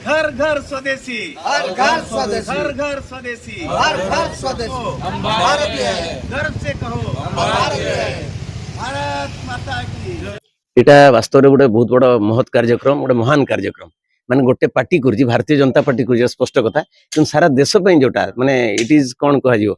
घर घर स्वदेशी, हर घर स्वदेशी, घर घर स्वदेशी, हर घर स्वदेशी। हम भारतीय हैं, गर्व से कहो भारतीय हैं। भारत माता की। এটা বাস্তবে গোটে বহুত বড় মহৎ কার্যক্রম, গোটে মহান কার্যক্রম। মানে গোটে পার্টি করছি, ভারতীয় জনতা পার্টি করছি, স্পষ্ট কথা। কিন্তু সারা দেশ পাই যেটা মানে ইট ইজ কোন কুহଯିବ,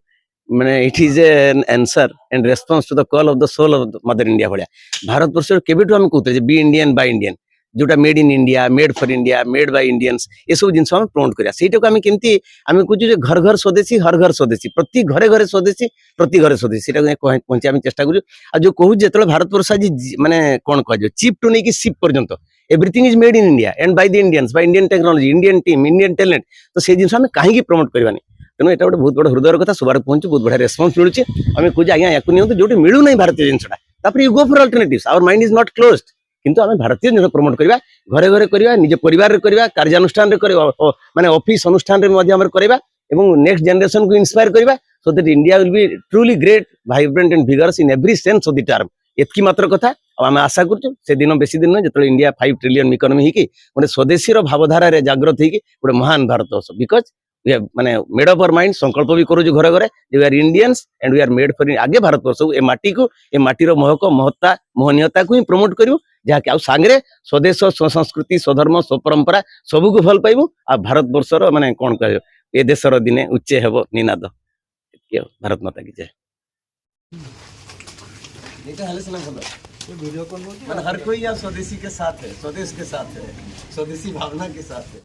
মানে it is an answer and response to the call of the soul of mother India ভଳିଆ। ଭାରତବର୍ଷର କେବେଠୁ ଆମେ କହୁଥିଲେ ଯେ ବି ଇଣ୍ଡିଆନ୍ ବାଇ ଇଣ୍ଡିଆନ୍, ଯୋଉଟା made in India, made for India, made by Indians, ଏସବୁ ଜିନିଷ ଆମେ ପ୍ରମୋଟ କରିବା। ସେଇଟାକୁ ଆମେ କେମିତି ଆମେ କହୁଛୁ ଯେ ଘର ଘର ସ୍ୱଦେଶୀ, ହର ଘର ସ୍ୱଦେଶୀ, ପ୍ରତି ଘରେ ଘରେ ସ୍ୱଦେଶୀ, ପ୍ରତି ଘରେ ସ୍ୱଦେଶୀ, ସେଟାକୁ ପହଞ୍ଚିବା ଆମେ ଚେଷ୍ଟା କରୁଛୁ। ଆଉ ଯୋଉ କହୁଛୁ ଯେତେବେଳେ ଭାରତବର୍ଷ ଆଜି ମାନେ କଣ କୁହାଯିବ, ଚିପ୍ ଟୁ ନେଇକି ସିପ୍ ପର୍ଯ୍ୟନ୍ତ everything is made in India and Bai the Indians, Bai Indian technology, Indian team, Indian talent. ତ ସେଇ ଜିନିଷ ଆମେ କାହିଁକି ପ୍ରମୋଟ କରିବାନି? ତେଣୁ ଏଟା ଗୋଟେ ବହୁତ ବଡ ହୃଦୟର କଥା। ସୁବାରେ ପହଞ୍ଚୁ, ବହୁତ ବଢିଆ ରେସ୍ପନ୍ସ ମିଳୁଛି। ଆମେ କହୁଛୁ ଆଜ୍ଞା ୟାକୁ ନିଅନ୍ତୁ, ଯୋଉଠି ମିଳୁନାହିଁ ଭାରତୀୟ ଜିନିଷଟା, ତାପରେ you go for alternatives. Our mind is not closed. କିନ୍ତୁ ଆମେ ଭାରତୀୟ ଜିନିଷ ପ୍ରମୋଟ କରିବା, ଘରେ ଘରେ କରିବା, ନିଜ ପରିବାରରେ କରିବା, କାର୍ଯ୍ୟାନୁଷ୍ଠାନରେ କରିବା, ମାନେ ଅଫିସ ଅନୁଷ୍ଠାନରେ ମଧ୍ୟ ଆମର କରିବା ଏବଂ ନେକ୍ସଟ ଜେନେରେସନକୁ ଇନ୍ସପାୟାର କରିବା, so that India will be truly great, vibrant and vigorous in every sense of the term. ଏତିକି ମାତ୍ର କଥା। ଆଉ ଆମେ ଆଶା କରୁଛୁ ସେଦିନ ବେଶୀ ଦିନ ନୁହେଁ, ଯେତେବେଳେ ଇଣ୍ଡିଆ 5 ଟ୍ରିଲିୟନ ଇକୋନୋମି ହେଇକି ଗୋଟେ ସ୍ୱଦେଶୀର ଭାବଧାରାରେ ଜାଗ୍ରତ ହେଇକି ଗୋଟେ ମହାନ ଭାରତ ହବ। ବିକଜ ମାନେ ମେଡ୍ ଅଫ୍ ଆୱାର ମାଇଣ୍ଡ, ସଂକଳ୍ପ ବି କରୁଛୁ ଘରେ ଘରେ ଯେ we are Indians and we are made for आगे भारतवर्ष ए माटी को, ए माटीर महक महत्ता मोहनीयता को ही प्रमोट करू, जहाँकि आउ सांगरे स्वदेश स्वसंस्कृति स्वधर्म स्वपरंपरा सबू को भल पाइबू। आ भारतवर्षर माने कौन कह ए देशर दिने उच्चे हेब निनाद। भारत माता की जय। हर कोई यहाँ स्वदेशी के साथ है, स्वदेश के साथ है, स्वदेशी भावना के साथ है।